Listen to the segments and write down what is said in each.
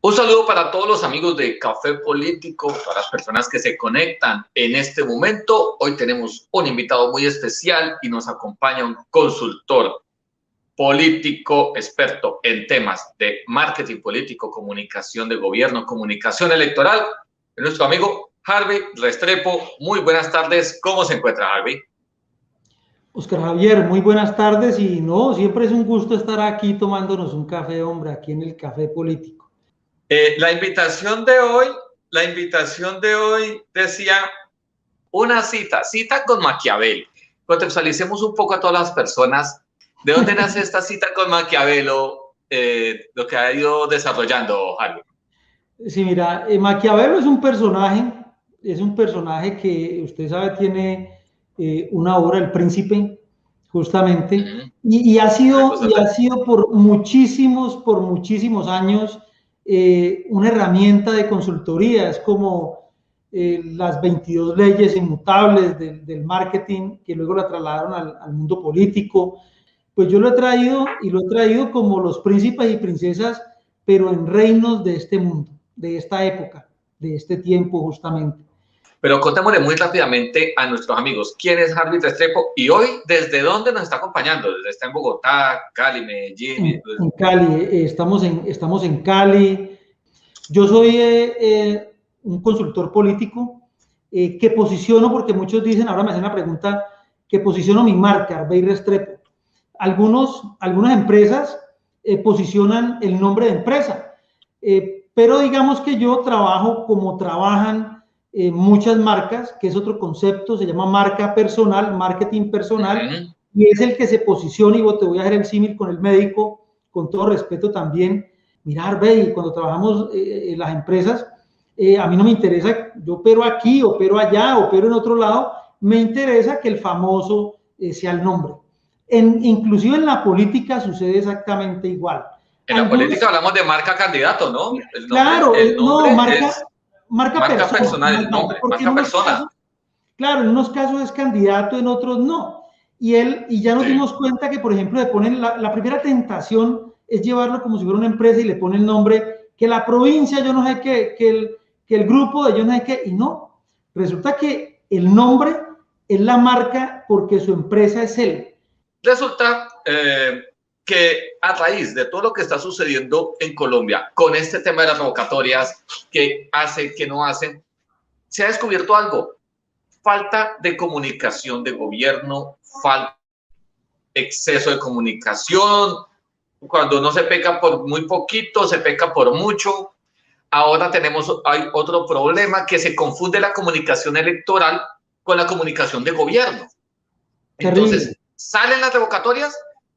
Un saludo para todos los amigos de Café Político, para las personas que se conectan en este momento. Hoy tenemos un invitado muy especial y nos acompaña un consultor político experto en temas de marketing político, comunicación de gobierno, comunicación electoral. Es nuestro amigo Harvey Restrepo. Muy buenas tardes. ¿Cómo se encuentra, Harvey? Oscar Javier, muy buenas tardes y no, siempre es un gusto estar aquí tomándonos un café, hombre, aquí en el Café Político. La invitación de hoy decía una cita con Maquiavelo. Contextualicemos un poco a todas las personas. ¿De dónde nace esta cita con Maquiavelo? Lo que ha ido desarrollando, Harvey. Sí, mira, Maquiavelo es un personaje que usted sabe tiene una obra, El Príncipe, justamente, y ha sido por muchísimos años una herramienta de consultoría. Es como las 22 leyes inmutables del marketing que luego la trasladaron al mundo político. Pues yo lo he traído como los príncipes y princesas, pero en reinos de este mundo, de esta época, de este tiempo justamente. Pero contémosle muy rápidamente a nuestros amigos quién es Harvey Restrepo y hoy desde dónde nos está acompañando. ¿Está en Bogotá, Cali, Medellín? En Cali, estamos en Cali. Yo soy un consultor político que posiciono, porque muchos dicen, ahora me hacen la pregunta, que posiciono mi marca, Harvey Restrepo. Algunas empresas posicionan el nombre de empresa, pero digamos que yo trabajo como trabajan muchas marcas, que es otro concepto, se llama marca personal, marketing personal, y es el que se posiciona, y te voy a hacer el símil con el médico, con todo respeto también. Mirar, ve, cuando trabajamos en las empresas, a mí no me interesa, yo opero aquí, opero allá, opero en otro lado, me interesa que el famoso sea el nombre. Inclusive en la política sucede exactamente igual. En la política hablamos de marca candidato, ¿no? Claro, marca personal, el nombre, marca persona. Claro, en unos casos es candidato, en otros no. Y ya nos dimos cuenta que, por ejemplo, le ponen la primera tentación es llevarlo como si fuera una empresa y le ponen el nombre, que la provincia, yo no sé qué, que el grupo de yo no sé qué, y no. Resulta que el nombre es la marca porque su empresa es él. Resulta que a raíz de todo lo que está sucediendo en Colombia con este tema de las revocatorias, que hacen, que no hacen, se ha descubierto algo: falta de comunicación de gobierno, falta de exceso de comunicación. Cuando no se peca por muy poquito, se peca por mucho. Ahora hay otro problema, que se confunde la comunicación electoral con la comunicación de gobierno. Entonces, salen las revocatorias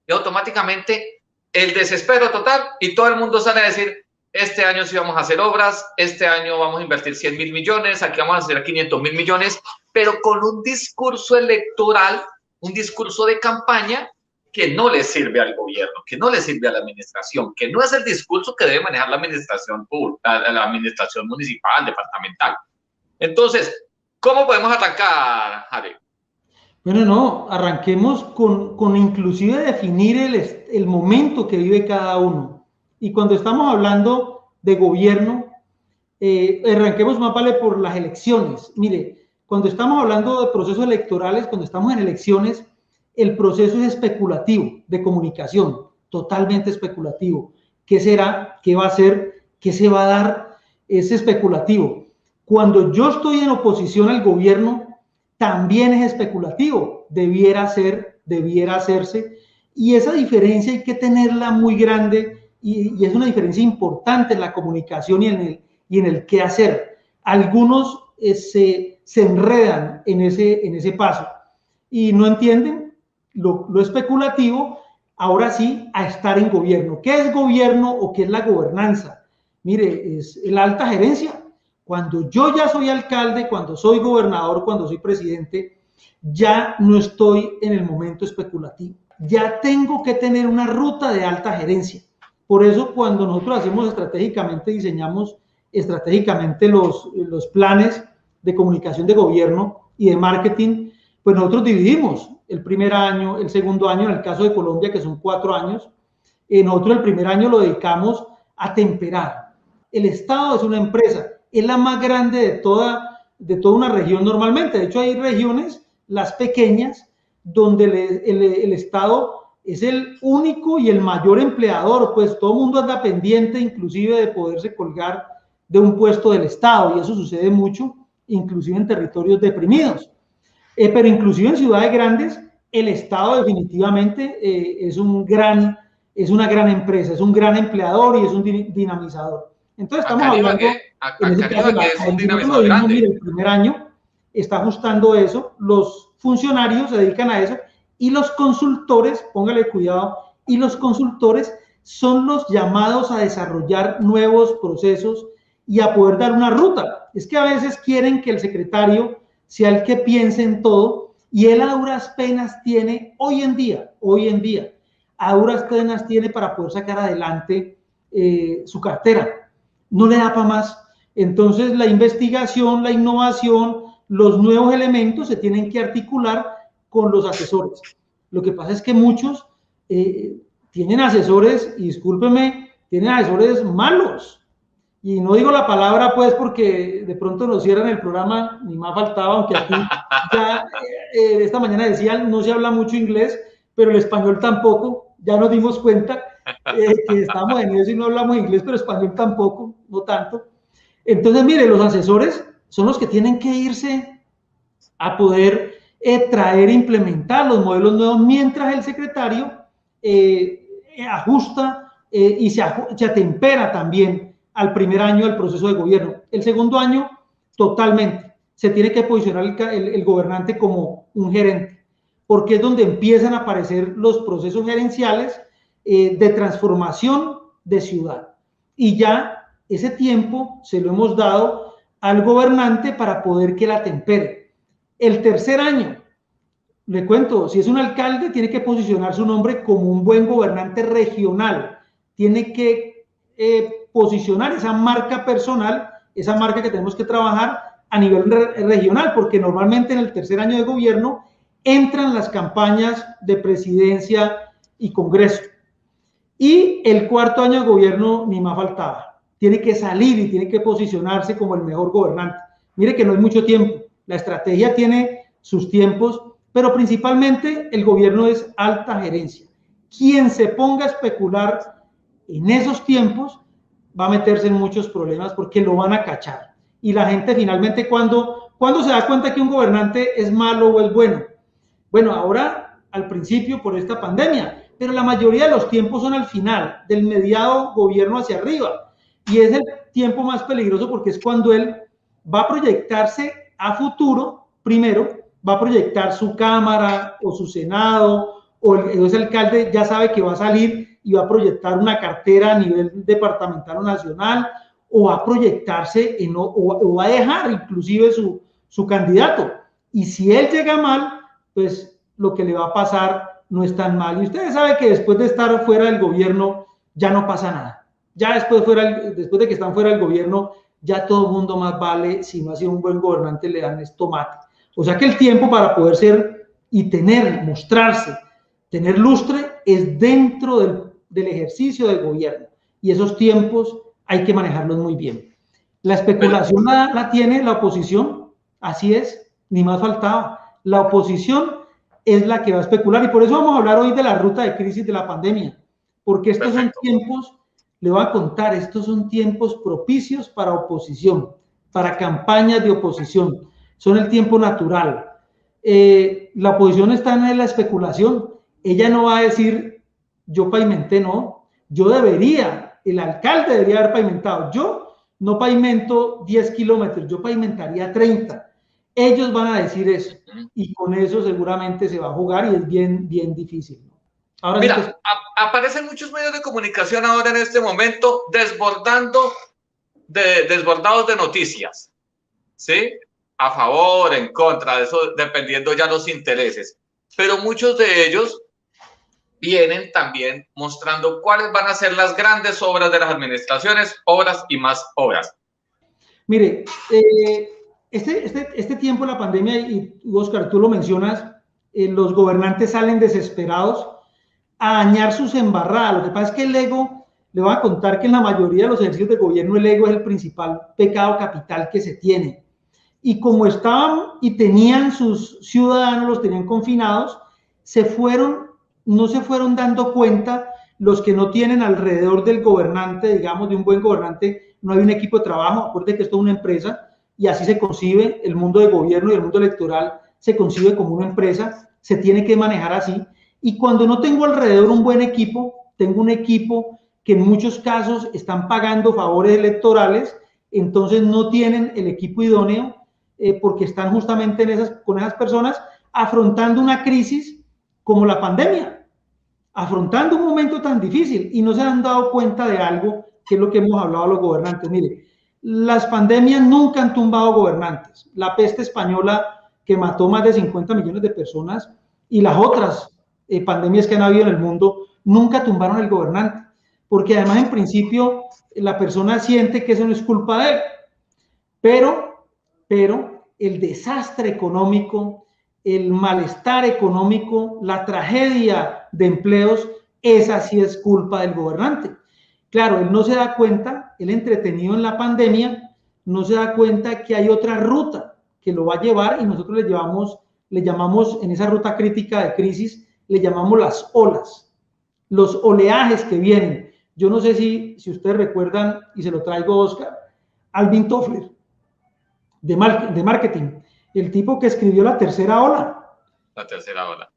y automáticamente el desespero total y todo el mundo sale a decir: este año sí vamos a hacer obras, este año vamos a invertir 100.000 millones, aquí vamos a hacer 500.000 millones, pero con un discurso electoral, un discurso de campaña que no le sirve al gobierno, que no le sirve a la administración, que no es el discurso que debe manejar la administración pública, la administración municipal, departamental. Entonces, ¿cómo podemos arrancar, Javier? Bueno, no, arranquemos con inclusive definir el momento que vive cada uno. Y cuando estamos hablando de gobierno, arranquemos más vale por las elecciones. Mire, cuando estamos hablando de procesos electorales, cuando estamos en elecciones, el proceso es especulativo, de comunicación, totalmente especulativo. ¿Qué será? ¿Qué va a ser? ¿Qué se va a dar? Es especulativo. Cuando yo estoy en oposición al gobierno, también es especulativo, debiera hacerse, y esa diferencia hay que tenerla muy grande, y es una diferencia importante en la comunicación y en el qué hacer. Algunos se enredan en ese paso y no entienden lo especulativo, ahora sí, a estar en gobierno. ¿Qué es gobierno o qué es la gobernanza? Mire, es la alta gerencia. Cuando yo ya soy alcalde, cuando soy gobernador, cuando soy presidente, ya no estoy en el momento especulativo. Ya tengo que tener una ruta de alta gerencia. Por eso, cuando nosotros hacemos estratégicamente, diseñamos estratégicamente los planes de comunicación de gobierno y de marketing, pues nosotros dividimos el primer año, el segundo año, en el caso de Colombia, que son 4 años. Nosotros el primer año lo dedicamos a temperar, El Estado es una empresa, es la más grande de toda una región normalmente. De hecho, hay regiones, las pequeñas, donde el Estado es el único y el mayor empleador, pues todo el mundo anda pendiente inclusive de poderse colgar de un puesto del Estado, y eso sucede mucho, inclusive en territorios deprimidos. Pero inclusive en ciudades grandes, el Estado definitivamente es una gran empresa, es un gran empleador y es un dinamizador. Entonces estamos hablando, en ese caso, es un nosotros lo dinamizador vimos, grande. mire, el primer año está ajustando eso, los funcionarios se dedican a eso, y los consultores, póngale cuidado, y los consultores son los llamados a desarrollar nuevos procesos y a poder dar una ruta. Es que a veces quieren que el secretario sea el que piense en todo, y él a duras penas tiene, hoy en día, a duras penas tiene para poder sacar adelante su cartera. No le da para más. Entonces la investigación, la innovación, los nuevos elementos se tienen que articular con los asesores. Lo que pasa es que muchos tienen asesores, y discúlpeme, tienen asesores malos. Y no digo la palabra pues porque de pronto nos cierran el programa, ni más faltaba, aunque aquí ya esta mañana decían, no se habla mucho inglés, pero el español tampoco, ya nos dimos cuenta que estamos en eso y no hablamos inglés, pero español tampoco, no tanto. Entonces, mire, los asesores son los que tienen que irse a poder traer e implementar los modelos nuevos, mientras el secretario ajusta y se atempera también al primer año del proceso de gobierno. El segundo año, totalmente, se tiene que posicionar el gobernante como un gerente, porque es donde empiezan a aparecer los procesos gerenciales de transformación de ciudad. Y ya ese tiempo se lo hemos dado al gobernante para poder que la tempere. El tercer año, le cuento, si es un alcalde, tiene que posicionar su nombre como un buen gobernante regional, tiene que posicionar esa marca personal, esa marca que tenemos que trabajar a nivel regional, porque normalmente en el tercer año de gobierno entran las campañas de presidencia y congreso. Y el cuarto año de gobierno ni más faltaba. Tiene que salir y tiene que posicionarse como el mejor gobernante. Mire que no hay mucho tiempo. La estrategia tiene sus tiempos, pero principalmente el gobierno es alta gerencia. Quien se ponga a especular en esos tiempos va a meterse en muchos problemas porque lo van a cachar. Y la gente finalmente, ¿cuándo se da cuenta que un gobernante es malo o es bueno? Bueno, ahora al principio por esta pandemia, pero la mayoría de los tiempos son al final, del mediado gobierno hacia arriba. Y es el tiempo más peligroso porque es cuando él va a proyectarse a futuro, primero, va a proyectar su Cámara o su Senado, o ese alcalde ya sabe que va a salir y va a proyectar una cartera a nivel departamental o nacional, o va a proyectarse o va a dejar inclusive su candidato. Y si él llega mal, pues lo que le va a pasar no es tan mal. Y ustedes saben que después de estar fuera del gobierno ya no pasa nada. Ya después de que están fuera del gobierno, ya todo el mundo más vale, si no ha sido un buen gobernante, le dan tomate. O sea que el tiempo para poder ser y mostrarse, tener lustre, es dentro del ejercicio del gobierno. Y esos tiempos hay que manejarlos muy bien. La especulación la tiene la oposición, así es, ni más faltaba. La oposición es la que va a especular, y por eso vamos a hablar hoy de la ruta de crisis de la pandemia, porque estos son tiempos, le voy a contar, estos son tiempos propicios para oposición, para campañas de oposición, son el tiempo natural. La oposición está en la especulación, ella no va a decir, yo pavimenté, no, el alcalde debería haber pavimentado, yo no pavimento 10 kilómetros, yo pavimentaría 30. Ellos van a decir eso, y con eso seguramente se va a jugar, y es bien, bien difícil. Ahora mira, sí aparecen muchos medios de comunicación ahora en este momento desbordados de noticias, ¿sí? A favor, en contra, de eso dependiendo ya los intereses. Pero muchos de ellos vienen también mostrando cuáles van a ser las grandes obras de las administraciones, obras y más obras. Mire, este tiempo de la pandemia, y Oscar, tú lo mencionas, los gobernantes salen desesperados a dañar sus embarradas. Lo que pasa es que el ego le voy a contar que en la mayoría de los ejercicios de gobierno el ego es el principal pecado capital que se tiene. Y como estaban y tenían sus ciudadanos, los tenían confinados, no se fueron dando cuenta los que no tienen alrededor del gobernante, digamos, de un buen gobernante, no hay un equipo de trabajo. Acuérdense que esto es una empresa y así se concibe el mundo de gobierno y el mundo electoral, se concibe como una empresa, se tiene que manejar así. Y cuando no tengo alrededor un buen equipo, tengo un equipo que en muchos casos están pagando favores electorales, entonces no tienen el equipo idóneo, porque están justamente con esas personas afrontando una crisis como la pandemia, afrontando un momento tan difícil y no se han dado cuenta de algo que es lo que hemos hablado los gobernantes. Mire, las pandemias nunca han tumbado gobernantes. La peste española, que mató más de 50 millones de personas, y las otras pandemias que han habido en el mundo, nunca tumbaron el gobernante, porque además en principio la persona siente que eso no es culpa de él, pero el desastre económico, el malestar económico, la tragedia de empleos, esa sí es culpa del gobernante. Claro, él no se da cuenta, él entretenido en la pandemia, no se da cuenta que hay otra ruta que lo va a llevar y nosotros le llamamos en esa ruta crítica de crisis, le llamamos las olas, los oleajes que vienen. Yo no sé si ustedes recuerdan, y se lo traigo a Oscar, Alvin Toffler, de marketing, el tipo que escribió La Tercera Ola. La tercera ola.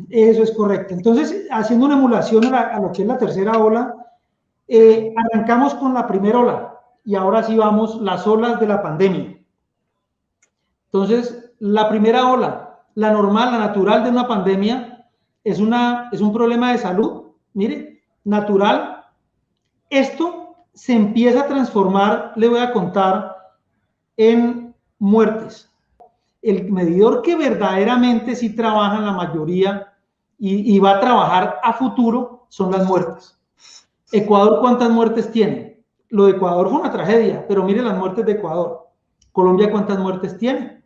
Eso es correcto. Entonces, haciendo una emulación a lo que es la tercera ola, arrancamos con la primera ola y ahora sí vamos las olas de la pandemia. Entonces, la primera ola, la normal, la natural de una pandemia, es un problema de salud, mire, natural. Esto se empieza a transformar, le voy a contar, en muertes. El medidor que verdaderamente sí trabaja en la mayoría y va a trabajar a futuro son las muertes. Ecuador, ¿cuántas muertes tiene? Lo de Ecuador fue una tragedia, pero mire las muertes de Ecuador. Colombia, ¿cuántas muertes tiene?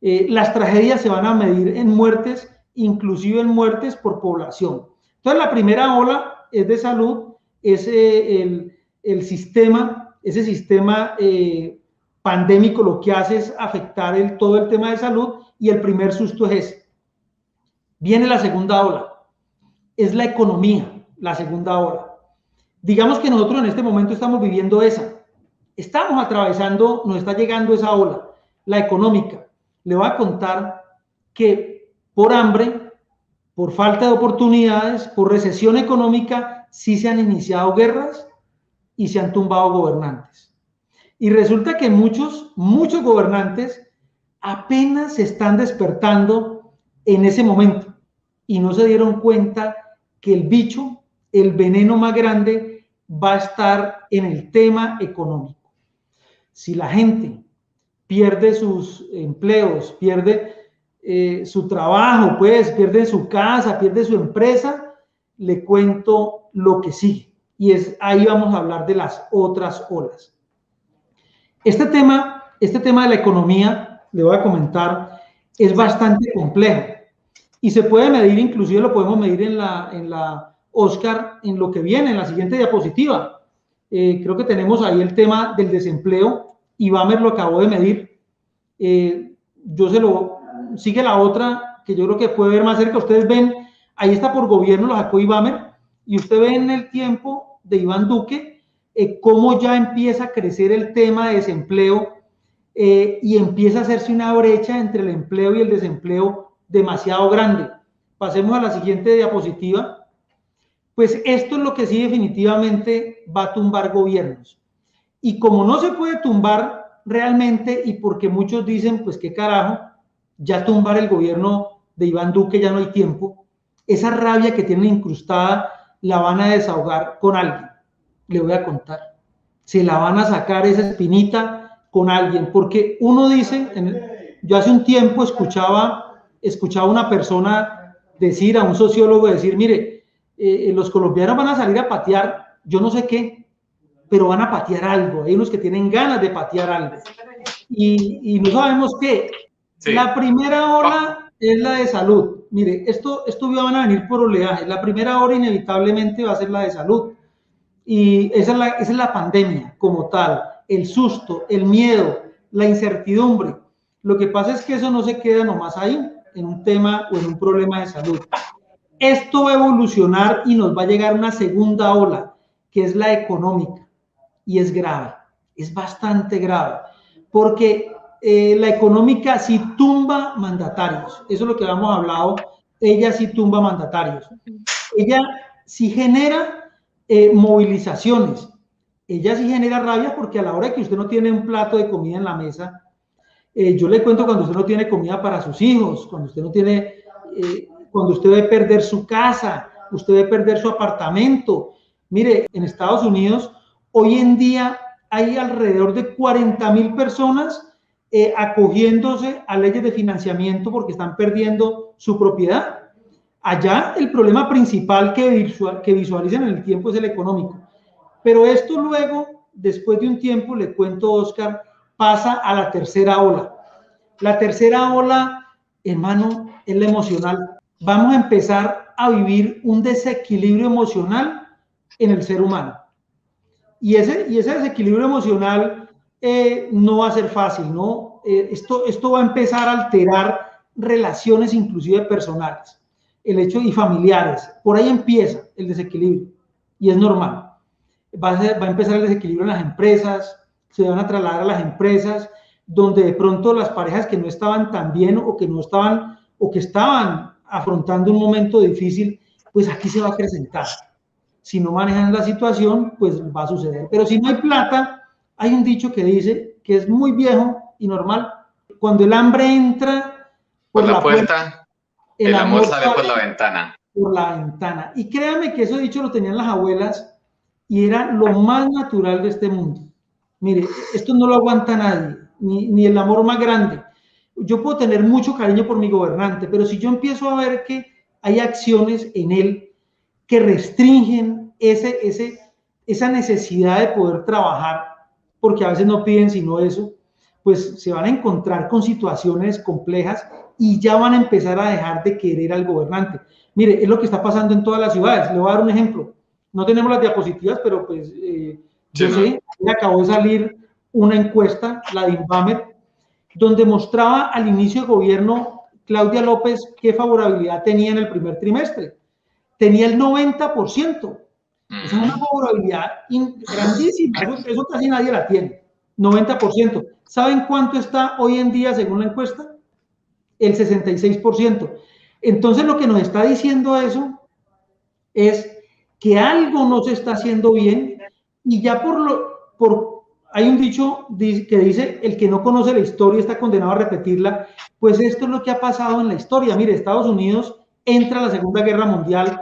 Las tragedias se van a medir en muertes, inclusive en muertes por población. Entonces, la primera ola es de salud, es el sistema, ese sistema pandémico lo que hace es afectar todo el tema de salud y el primer susto es ese. Viene la segunda ola, es la economía, la segunda ola. Digamos que nosotros en este momento estamos viviendo esa, estamos atravesando, nos está llegando esa ola, la económica. Le voy a contar que por hambre, por falta de oportunidades, por recesión económica, sí se han iniciado guerras y se han tumbado gobernantes. Y resulta que muchos gobernantes apenas se están despertando en ese momento y no se dieron cuenta que el bicho, el veneno más grande, va a estar en el tema económico. Si la gente pierde sus empleos, pierde su trabajo, pues pierde su casa, pierde su empresa, le cuento lo que sigue. Y ahí vamos a hablar de las otras olas. Este tema de la economía, le voy a comentar, es bastante complejo y se puede medir, inclusive lo podemos medir en la Oscar, en lo que viene, en la siguiente diapositiva. Creo que tenemos ahí el tema del desempleo. Ibamer lo acabó de medir. Sigue la otra, que yo creo que puede ver más cerca. Ustedes ven, ahí está por gobierno, lo sacó Ibamer, y usted ve en el tiempo de Iván Duque, cómo ya empieza a crecer el tema de desempleo y empieza a hacerse una brecha entre el empleo y el desempleo demasiado grande. Pasemos a la siguiente diapositiva. Pues esto es lo que sí definitivamente va a tumbar gobiernos. Y como no se puede tumbar realmente, y porque muchos dicen, pues qué carajo, ya tumbar el gobierno de Iván Duque ya no hay tiempo, esa rabia que tienen incrustada la van a desahogar con alguien. Le voy a contar, se la van a sacar esa espinita con alguien, porque uno dice, yo hace un tiempo escuchaba una persona decir, a un sociólogo decir, mire, los colombianos van a salir a patear, yo no sé qué, pero van a patear algo, hay unos que tienen ganas de patear algo, y no sabemos qué. Sí. La primera ola es la de salud. Mire, esto van a venir por oleaje, la primera ola inevitablemente va a ser la de salud. Y esa es la pandemia como tal, el susto, el miedo, la incertidumbre. Lo que pasa es que eso no se queda nomás ahí, en un tema o en un problema de salud. Esto va a evolucionar y nos va a llegar una segunda ola, que es la económica, y es grave, es bastante grave, porque la económica sí tumba mandatarios, eso es lo que habíamos hablado, ella sí tumba mandatarios, ella sí genera movilizaciones, ella sí genera rabia porque a la hora que usted no tiene un plato de comida en la mesa, yo le cuento cuando usted no tiene comida para sus hijos, cuando usted no tiene, cuando usted debe perder su casa, usted debe perder su apartamento. Mire, en Estados Unidos hoy en día hay alrededor de 40,000 personas acogiéndose a leyes de financiamiento porque están perdiendo su propiedad. Allá el problema principal que visualizan en el tiempo es el económico. Pero esto luego, después de un tiempo, le cuento, Oscar, pasa a la tercera ola. La tercera ola, hermano, es la emocional. Vamos a empezar a vivir un desequilibrio emocional en el ser humano. Y ese desequilibrio emocional no va a ser fácil, ¿no? Esto va a empezar a alterar relaciones inclusive personales, el hecho y familiares. Por ahí empieza el desequilibrio y es normal. Va a empezar el desequilibrio en las empresas, se van a trasladar a las empresas, donde de pronto las parejas que no estaban tan bien o que no estaban o que estaban afrontando un momento difícil, pues aquí se va a acrecentar. Si no manejan la situación, pues va a suceder. Pero si no hay plata, hay un dicho que dice que es muy viejo y normal. Cuando el hambre entra por la puerta, el amor sale por la ventana. Por la ventana. Y créame que eso dicho lo tenían las abuelas y era lo más natural de este mundo. Mire, esto no lo aguanta nadie, ni el amor más grande. Yo puedo tener mucho cariño por mi gobernante, pero si yo empiezo a ver que hay acciones en él que restringen esa necesidad de poder trabajar, porque a veces no piden sino eso, pues se van a encontrar con situaciones complejas y ya van a empezar a dejar de querer al gobernante. Mire, es lo que está pasando en todas las ciudades. Le voy a dar un ejemplo. No tenemos las diapositivas, pero pues yo sé, acabó de salir una encuesta, la de Inbamer, donde mostraba al inicio del gobierno Claudia López qué favorabilidad tenía en el primer trimestre. Tenía el 90%. Es una favorabilidad grandísima. Eso casi nadie la tiene. 90%. ¿Saben cuánto está hoy en día según la encuesta? El 66%. Entonces lo que nos está diciendo eso es que algo no se está haciendo bien y ya hay un dicho que dice, el que no conoce la historia está condenado a repetirla, pues esto es lo que ha pasado en la historia. Mire, Estados Unidos entra a la Segunda Guerra Mundial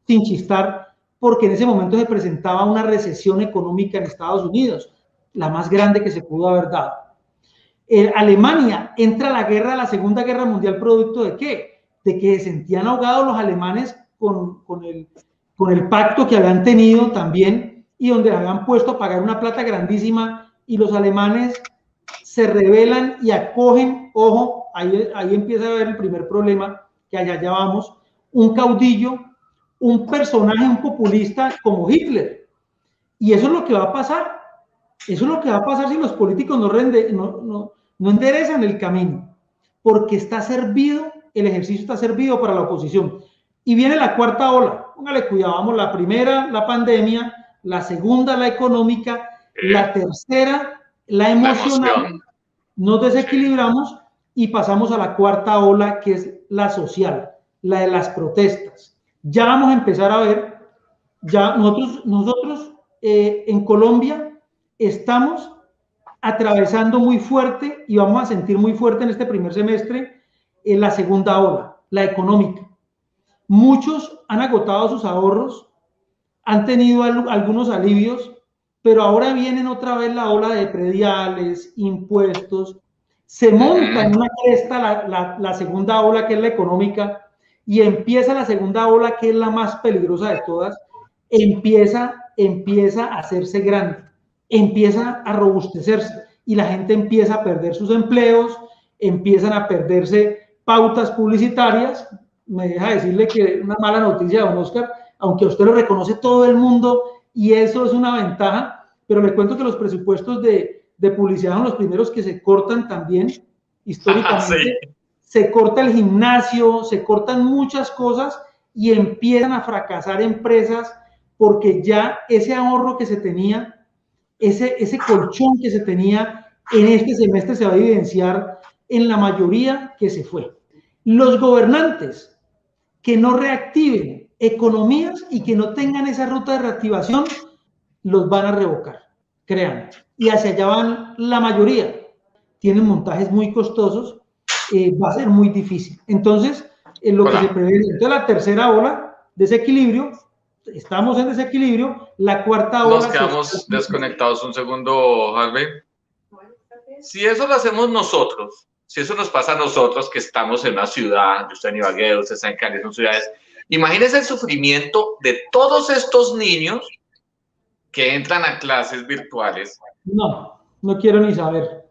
sin chistar, porque en ese momento se presentaba una recesión económica en Estados Unidos, la más grande que se pudo haber dado. Alemania entra a la guerra, a la Segunda Guerra Mundial, ¿producto de qué? De que se sentían ahogados los alemanes con el pacto que habían tenido también y donde habían puesto a pagar una plata grandísima y los alemanes se rebelan y acogen, ojo, ahí empieza a haber el primer problema, que allá ya vamos, un caudillo, un personaje, un populista como Hitler. Y eso es lo que va a pasar. Eso es lo que va a pasar si los políticos no enderezan el camino, porque está servido, el ejercicio está servido para la oposición. Y viene la cuarta ola. Póngale cuidado, vamos, la primera, la pandemia, la segunda, la económica, la tercera, la emocional. Nos desequilibramos y pasamos a la cuarta ola, que es la social, la de las protestas. Ya vamos a empezar a ver, ya nosotros en Colombia estamos atravesando muy fuerte y vamos a sentir muy fuerte en este primer semestre en la segunda ola, la económica. Muchos han agotado sus ahorros, han tenido algunos alivios, pero ahora vienen otra vez la ola de prediales, impuestos, se monta en una cresta la segunda ola, que es la económica, y empieza la segunda ola, que es la más peligrosa de todas, empieza a hacerse grande, empieza a robustecerse, y la gente empieza a perder sus empleos, empiezan a perderse pautas publicitarias. Me deja decirle que una mala noticia, don Oscar, aunque a usted lo reconoce todo el mundo, y eso es una ventaja, pero le cuento que los presupuestos de publicidad son los primeros que se cortan también, históricamente. Sí. Se corta el gimnasio, se cortan muchas cosas y empiezan a fracasar empresas porque ya ese ahorro que se tenía, ese colchón que se tenía en este semestre se va a evidenciar en la mayoría que se fue. Los gobernantes que no reactiven economías y que no tengan esa ruta de reactivación, los van a revocar, créanme. Y hacia allá van la mayoría. Tienen montajes muy costosos, va a ser muy difícil. Entonces, lo que se prevé, entonces la tercera ola, desequilibrio, estamos en desequilibrio, la cuarta ola... Nos quedamos desconectados un segundo, Harvey. Si eso lo hacemos nosotros, si eso nos pasa a nosotros que estamos en una ciudad, yo estoy en Ibagué, usted está en Cali, son ciudades, imagínense el sufrimiento de todos estos niños que entran a clases virtuales. No, no quiero ni saber.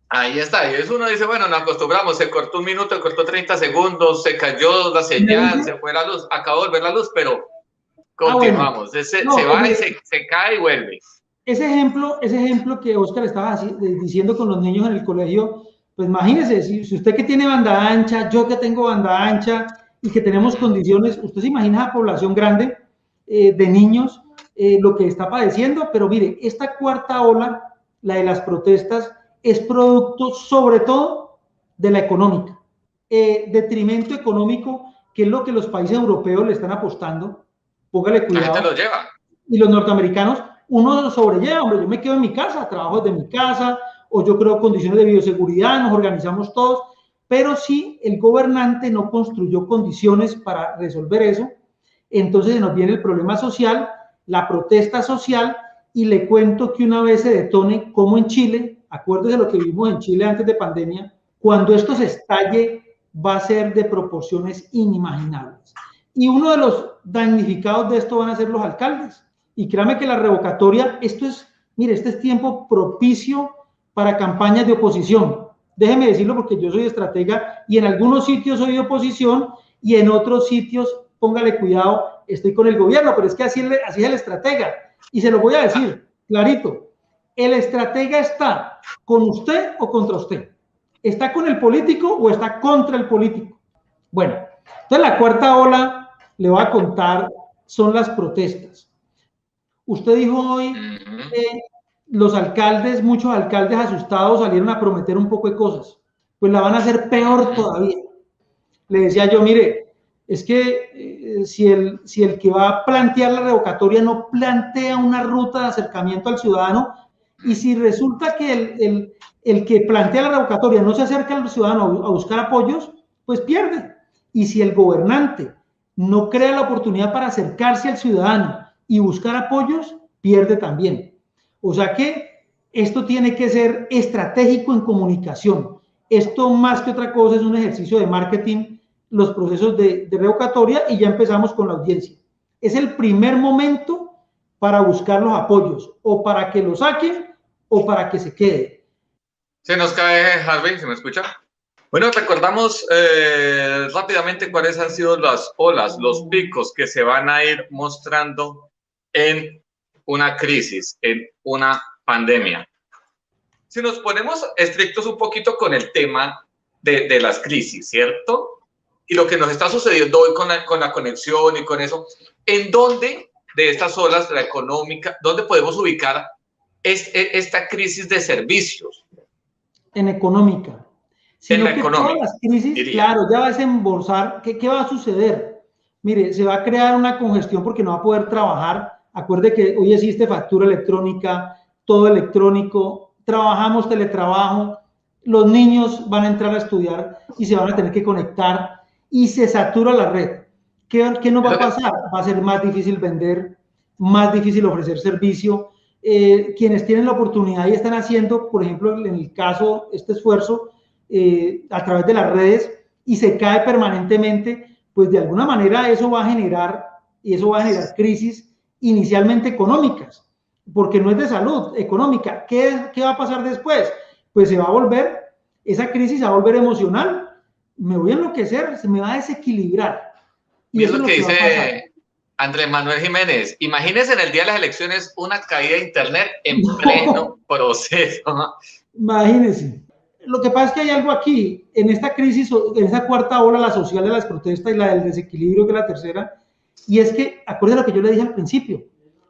Ahí está, y eso uno dice, bueno, nos acostumbramos, se cortó un minuto, se cortó 30 segundos, se cayó la señal, se fue la luz, acabó de volver la luz, pero continuamos, bueno. se va y se cae y vuelve. Ese ejemplo que Oscar estaba diciendo con los niños en el colegio, pues imagínese, si usted que tiene banda ancha, yo que tengo banda ancha y que tenemos condiciones, usted se imagina a población grande de niños, lo que está padeciendo, pero mire, esta cuarta ola, la de las protestas, es producto sobre todo de la económica, detrimento económico, que es lo que los países europeos le están apostando, póngale cuidado. La gente lo lleva. Y los norteamericanos, uno lo sobrelleva, hombre, yo me quedo en mi casa, trabajo desde mi casa, o yo creo condiciones de bioseguridad, nos organizamos todos, pero si el gobernante no construyó condiciones para resolver eso, entonces nos viene el problema social, la protesta social, y le cuento que una vez se detone, como en Chile, acuérdese de lo que vimos en Chile antes de pandemia, cuando esto se estalle va a ser de proporciones inimaginables. Y uno de los damnificados de esto van a ser los alcaldes. Y créame que la revocatoria, mire, este es tiempo propicio para campañas de oposición. Déjeme decirlo porque yo soy estratega y en algunos sitios soy de oposición y en otros sitios, póngale cuidado, estoy con el gobierno, pero es que así es el estratega. Y se lo voy a decir clarito, el estratega está con usted o contra usted. ¿Está con el político o está contra el político? Bueno, entonces la cuarta ola, le voy a contar, son las protestas. Usted dijo hoy que los alcaldes, muchos alcaldes asustados salieron a prometer un poco de cosas. Pues la van a hacer peor todavía. Le decía yo, mire, es que si el que va a plantear la revocatoria no plantea una ruta de acercamiento al ciudadano, y si resulta que el que plantea la revocatoria no se acerca al ciudadano a buscar apoyos, pues pierde. Y si el gobernante no crea la oportunidad para acercarse al ciudadano y buscar apoyos, pierde también. O sea que esto tiene que ser estratégico en comunicación. Esto más que otra cosa es un ejercicio de marketing, los procesos de revocatoria, y ya empezamos con la audiencia. Es el primer momento para buscar los apoyos, o para que lo saquen o para que se quede. Se nos cae Harvey, ¿se me escucha? Bueno, recordamos rápidamente cuáles han sido las olas, los picos que se van a ir mostrando en una crisis, en una pandemia. Si nos ponemos estrictos un poquito con el tema de las crisis, ¿cierto? Y lo que nos está sucediendo hoy con la conexión y con eso, ¿en dónde de estas olas, la económica, dónde podemos ubicar esta crisis de servicios? En económica. En la económica. Todas las crisis, diría. Claro, ya va a desembolsar. ¿Qué va a suceder? Mire, se va a crear una congestión porque no va a poder trabajar. Acuerde que hoy existe factura electrónica, todo electrónico, trabajamos teletrabajo, los niños van a entrar a estudiar y se van a tener que conectar y se satura la red. ¿Qué nos va a pasar? Va a ser más difícil vender, más difícil ofrecer servicio. Quienes tienen la oportunidad y están haciendo, por ejemplo, en el caso, este esfuerzo a través de las redes y se cae permanentemente, pues de alguna manera eso va a generar crisis inicialmente económicas, porque no es de salud, económica. ¿Qué va a pasar después? Pues se va a volver, esa crisis se va a volver emocional, me voy a enloquecer, se me va a desequilibrar. Y es lo que dice Andrés Manuel Jiménez, imagínese en el día de las elecciones una caída de internet en pleno proceso. Imagínense. Lo que pasa es que hay algo aquí, en esta crisis, en esta cuarta ola, la social de las protestas y la del desequilibrio, que es la tercera, y es que, acuérdense lo que yo le dije al principio,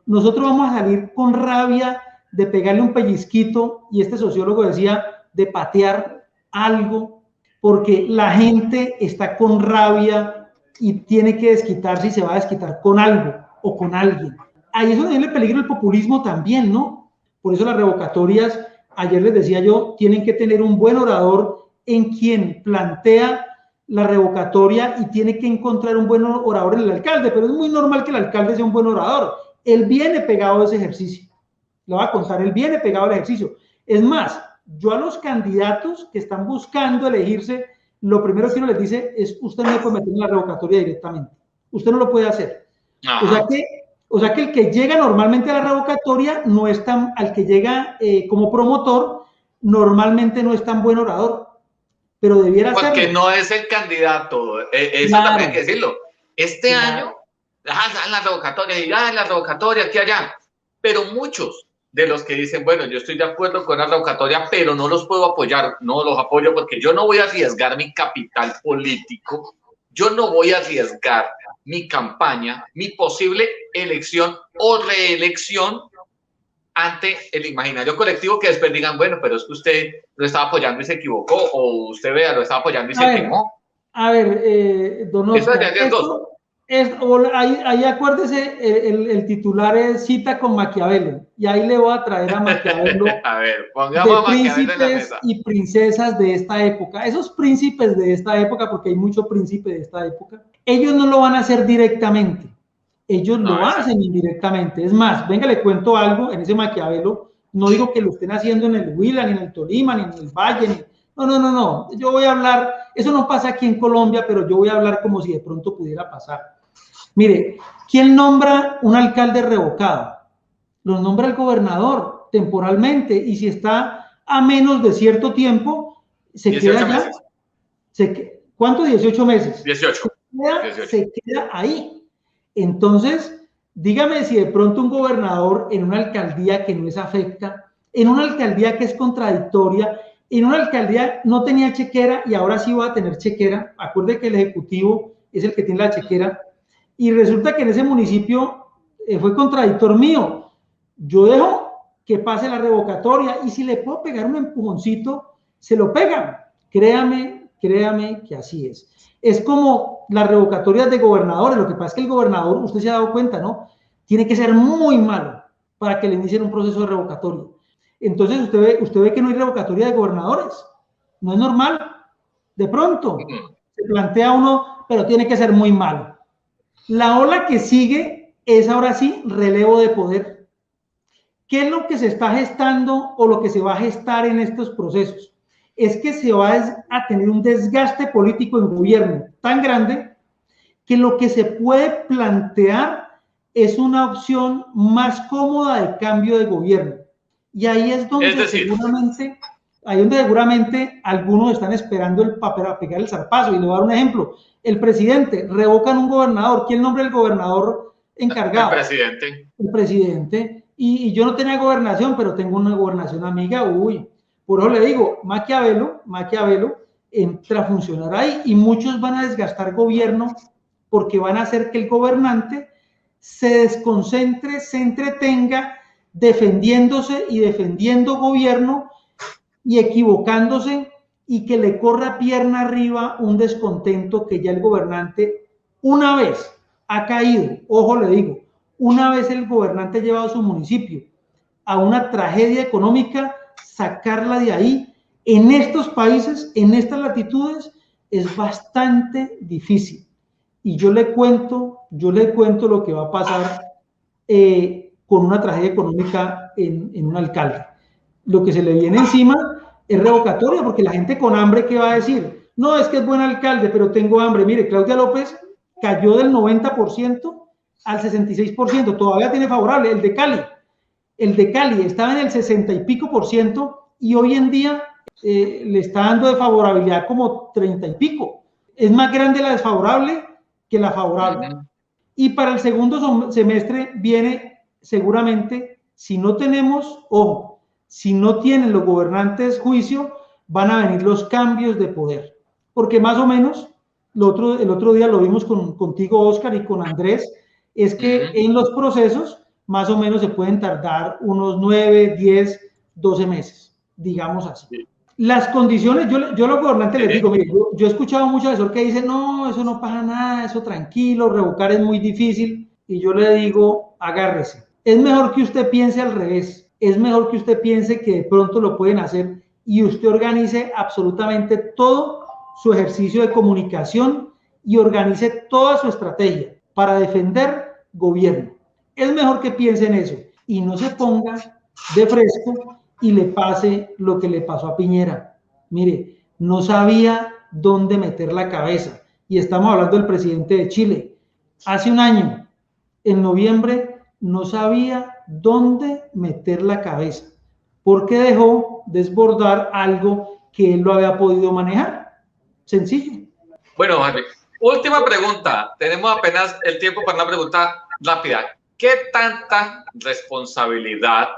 nosotros vamos a salir con rabia de pegarle un pellizquito, y este sociólogo decía, de patear algo, porque la gente está con rabia y tiene que desquitarse y se va a desquitar con algo o con alguien. Ahí es donde viene el peligro del populismo también, ¿no? Por eso las revocatorias, ayer les decía yo, tienen que tener un buen orador en quien plantea la revocatoria y tiene que encontrar un buen orador en el alcalde, pero es muy normal que el alcalde sea un buen orador. Él viene pegado a ese ejercicio. Le voy a contar, él viene pegado al ejercicio. Es más, yo a los candidatos que están buscando elegirse, lo primero que uno les dice es, usted no puede meter en la revocatoria directamente. Usted no lo puede hacer. O sea que el que llega normalmente a la revocatoria no es tan, al que llega como promotor, normalmente no es tan buen orador, pero debiera ser. Porque no es el candidato, eso claro. También hay que decirlo. Este año, en la revocatoria, y en la revocatoria, aquí allá, pero muchos de los que dicen, bueno, yo estoy de acuerdo con la revocatoria, pero no los puedo apoyar, no los apoyo porque yo no voy a arriesgar mi capital político, yo no voy a arriesgar mi campaña, mi posible elección o reelección ante el imaginario colectivo, que después digan, bueno, pero es que usted lo estaba apoyando y se equivocó, o usted vea, lo estaba apoyando y se quemó. A ver, don Oscar, ahí acuérdese, el titular es Cita con Maquiavelo, y ahí le voy a traer a Maquiavelo a ver, pongamos a Maquiavelo en la mesa. Y princesas de esta época, esos príncipes de esta época, porque hay mucho príncipe de esta época, ellos no lo van a hacer directamente, ellos lo hacen indirectamente. Es más, venga, le cuento algo en ese Maquiavelo, no digo que lo estén haciendo en el Huila, ni en el Tolima, ni en el Valle, no, yo voy a hablar, eso no pasa aquí en Colombia, pero yo voy a hablar como si de pronto pudiera pasar. Mire, ¿quién nombra un alcalde revocado? Lo nombra el gobernador temporalmente, y si está a menos de cierto tiempo, se queda allá. ¿Cuánto? 18 meses. 18. Se queda ahí. Entonces, dígame si de pronto un gobernador en una alcaldía que no es afecta, en una alcaldía que es contradictoria, en una alcaldía no tenía chequera y ahora sí va a tener chequera. Acuerde que el ejecutivo es el que tiene la chequera. Y resulta que en ese municipio fue contradictor mío. Yo dejo que pase la revocatoria y si le puedo pegar un empujoncito, se lo pegan. Créame que así es. Es como las revocatorias de gobernadores. Lo que pasa es que el gobernador, usted se ha dado cuenta, ¿no? Tiene que ser muy malo para que le inicien un proceso de revocatoria. Entonces usted ve que no hay revocatoria de gobernadores. No es normal. De pronto se plantea uno, pero tiene que ser muy malo. La ola que sigue es ahora sí relevo de poder. ¿Qué es lo que se está gestando o lo que se va a gestar en estos procesos? Es que se va a tener un desgaste político en gobierno tan grande que lo que se puede plantear es una opción más cómoda de cambio de gobierno. Y ahí es donde seguramente algunos están esperando el papel a pegar el zarpazo. Y le voy a dar un ejemplo. El presidente, revocan un gobernador. ¿Quién nombra el gobernador encargado? El presidente. Y yo no tenía gobernación, pero tengo una gobernación amiga. Por eso le digo, Maquiavelo entra a funcionar ahí y muchos van a desgastar gobierno porque van a hacer que el gobernante se desconcentre, se entretenga defendiéndose y defendiendo gobierno y equivocándose, y que le corra pierna arriba un descontento que ya el gobernante una vez ha caído. Ojo, le digo, una vez el gobernante ha llevado su municipio a una tragedia económica, sacarla de ahí en estos países, en estas latitudes, es bastante difícil. Y yo le cuento lo que va a pasar con una tragedia económica en un alcalde. Lo que se le viene encima es revocatoria, porque la gente con hambre, ¿qué va a decir? No, es que es buen alcalde, pero tengo hambre. Mire, Claudia López cayó del 90% al 66%, todavía tiene favorable. El de Cali estaba en el 60 y pico % y hoy en día le está dando de favorabilidad como 30 y pico. Es más grande la desfavorable que la favorable. Y para el segundo semestre viene seguramente, si no tenemos, ojo, si no tienen los gobernantes juicio, van a venir los cambios de poder. Porque más o menos, el otro día lo vimos contigo, Oscar, y con Andrés, es que en los procesos más o menos se pueden tardar unos 9, 10, 12 meses, digamos así. Las condiciones, yo a los gobernantes les digo, mire, yo he escuchado a muchos asesores que dicen, no, eso no pasa nada, eso tranquilo, revocar es muy difícil, y yo le digo, agárrese. Es mejor que usted piense al revés, es mejor que usted piense que de pronto lo pueden hacer y usted organice absolutamente todo su ejercicio de comunicación y organice toda su estrategia para defender gobierno. Es mejor que piense en eso y no se ponga de fresco y le pase lo que le pasó a Piñera. Mire, no sabía dónde meter la cabeza. Y estamos hablando del presidente de Chile. Hace un año, en noviembre, no sabía dónde meter la cabeza, porque dejó desbordar algo que él lo había podido manejar. Sencillo. Bueno, Henry, última pregunta. Tenemos apenas el tiempo para una pregunta rápida. ¿Qué tanta responsabilidad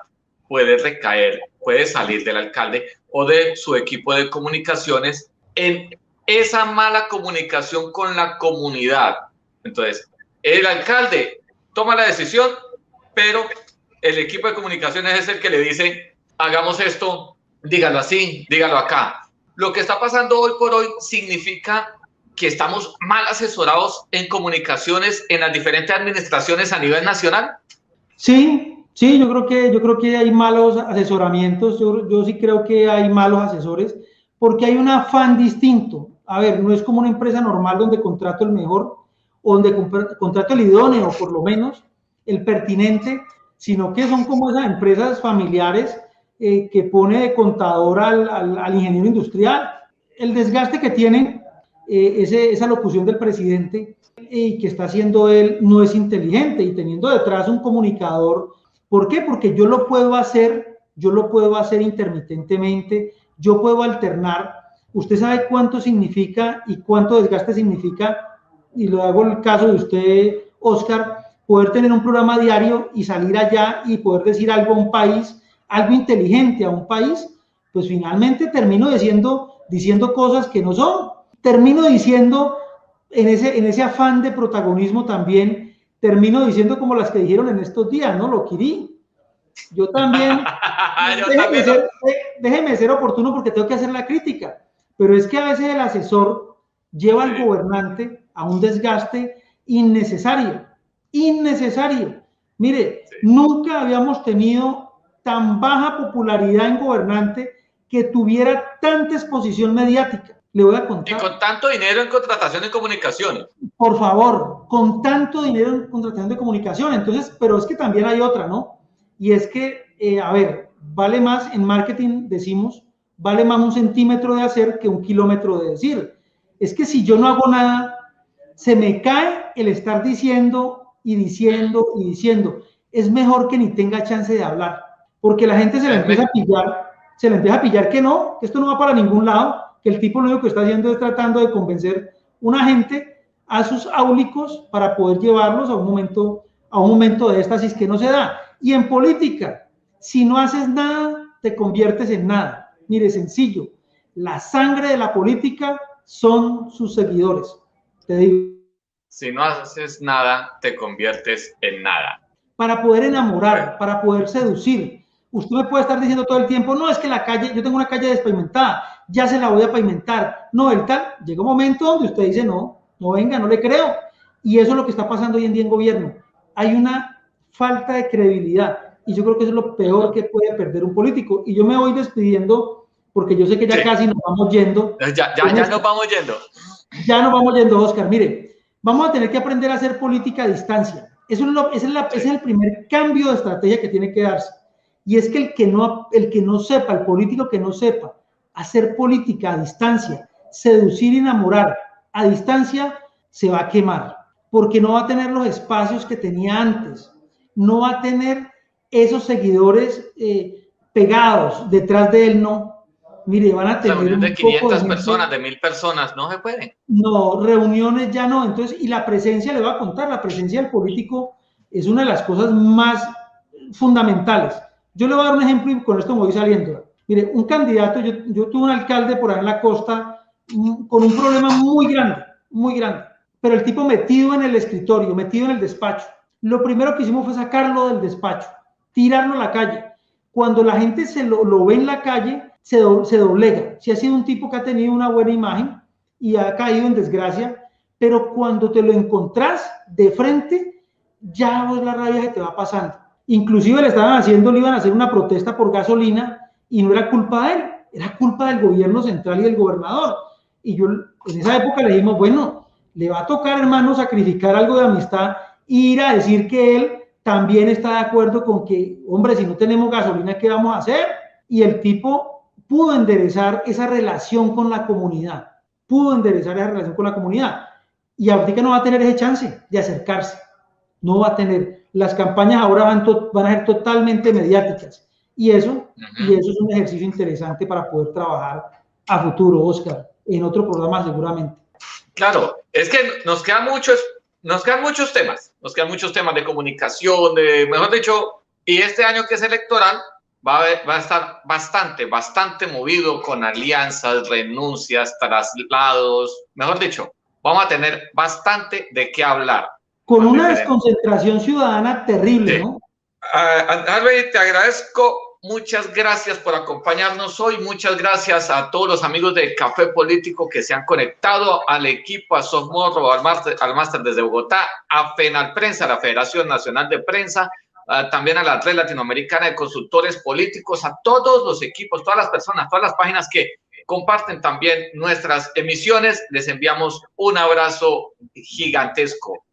puede recaer, puede salir del alcalde o de su equipo de comunicaciones en esa mala comunicación con la comunidad? Entonces, el alcalde toma la decisión, pero el equipo de comunicaciones es el que le dice, hagamos esto, dígalo así, dígalo acá. Lo que está pasando hoy por hoy significa que estamos mal asesorados en comunicaciones en las diferentes administraciones a nivel nacional. Sí, sí, yo creo que hay malos asesoramientos, yo sí creo que hay malos asesores, porque hay un afán distinto. A ver, no es como una empresa normal donde contrato el mejor, o donde contrato el idóneo, por lo menos, el pertinente, sino que son como esas empresas familiares que pone de contador al ingeniero industrial. El desgaste que tiene esa locución del presidente y que está haciendo él no es inteligente, y teniendo detrás un comunicador. ¿Por qué? Porque yo lo puedo hacer intermitentemente, yo puedo alternar. Usted sabe cuánto significa y cuánto desgaste significa, y lo hago en el caso de usted, Oscar, poder tener un programa diario y salir allá y poder decir algo a un país, algo inteligente a un país. Pues finalmente termino diciendo cosas que no son. Termino diciendo, en ese afán de protagonismo también, termino diciendo como las que dijeron en estos días, ¿no? Lo quirí. Yo también, déjeme ser oportuno porque tengo que hacer la crítica, pero es que a veces el asesor lleva al gobernante a un desgaste innecesario. Mire, nunca habíamos tenido tan baja popularidad en gobernante que tuviera tanta exposición mediática. Le voy a contar. Y con tanto dinero en contratación de comunicaciones. Por favor, con tanto dinero en contratación de comunicación. Entonces, pero es que también hay otra, ¿no? Y es que, a ver, vale más en marketing, decimos, vale más un centímetro de hacer que un kilómetro de decir. Es que si yo no hago nada, se me cae el estar diciendo y diciendo y diciendo. Es mejor que ni tenga chance de hablar, porque la gente se le empieza a pillar que no, que esto no va para ningún lado, que el tipo lo único que está haciendo es tratando de convencer una gente a sus áulicos para poder llevarlos a un momento de éxtasis que no se da. Y en política, si no haces nada, te conviertes en nada. Mire, sencillo, la sangre de la política son sus seguidores. Te digo. Si no haces nada, te conviertes en nada. Para poder enamorar, para poder seducir. Usted me puede estar diciendo todo el tiempo, no, es que la calle, yo tengo una calle despavimentada, ya se la voy a pavimentar. No, el tal, llega un momento donde usted dice, no venga, no le creo. Y eso es lo que está pasando hoy en día en gobierno. Hay una falta de credibilidad, y yo creo que eso es lo peor que puede perder un político. Y yo me voy despidiendo, porque yo sé que ya casi nos vamos yendo. Ya nos vamos yendo. Ya nos vamos yendo, Oscar. Mire, vamos a tener que aprender a hacer política a distancia. Ese es el primer cambio de estrategia que tiene que darse. Y es que el que no sepa, el político que no sepa hacer política a distancia, seducir y enamorar a distancia, se va a quemar, porque no va a tener los espacios que tenía antes, no va a tener esos seguidores pegados detrás de él, no. Mire, van a tener Reunión de un poco 500 de gente. personas, de 1000 personas, no se puede. No, reuniones ya no. Entonces, y la presencia, le voy a contar, la presencia del político es una de las cosas más fundamentales. Yo le voy a dar un ejemplo y con esto me voy saliendo. Mire, un candidato, yo tuve un alcalde por ahí en la costa con un problema muy grande, pero el tipo metido en el escritorio, metido en el despacho. Lo primero que hicimos fue sacarlo del despacho, tirarlo a la calle. Cuando la gente lo ve en la calle, se doblega. Si ha sido un tipo que ha tenido una buena imagen y ha caído en desgracia, pero cuando te lo encontrás de frente, ya vos la rabia se te va pasando. Inclusive le iban a hacer una protesta por gasolina y no era culpa de él, era culpa del gobierno central y del gobernador. Y yo en esa época le dijimos, bueno, le va a tocar, hermano, sacrificar algo de amistad e ir a decir que él también está de acuerdo con que, hombre, si no tenemos gasolina, ¿qué vamos a hacer? Y el tipo pudo enderezar esa relación con la comunidad, y ahorita no va a tener ese chance de acercarse, no va a tener. Las campañas ahora van a ser totalmente mediáticas y eso es un ejercicio interesante para poder trabajar a futuro, Oscar, en otro programa seguramente. Claro, es que nos quedan muchos temas de comunicación, mejor dicho, y este año que es electoral va a estar bastante movido con alianzas, renuncias, traslados, mejor dicho, vamos a tener bastante de qué hablar. Con una desconcentración ciudadana terrible, sí. ¿no? Harvey, te agradezco. Muchas gracias por acompañarnos hoy. Muchas gracias a todos los amigos de Café Político que se han conectado, al equipo, a Softmorro, al máster desde Bogotá, a FENALPRENSA, la Federación Nacional de Prensa, también a la Red Latinoamericana de Consultores Políticos, a todos los equipos, todas las personas, todas las páginas que comparten también nuestras emisiones. Les enviamos un abrazo gigantesco.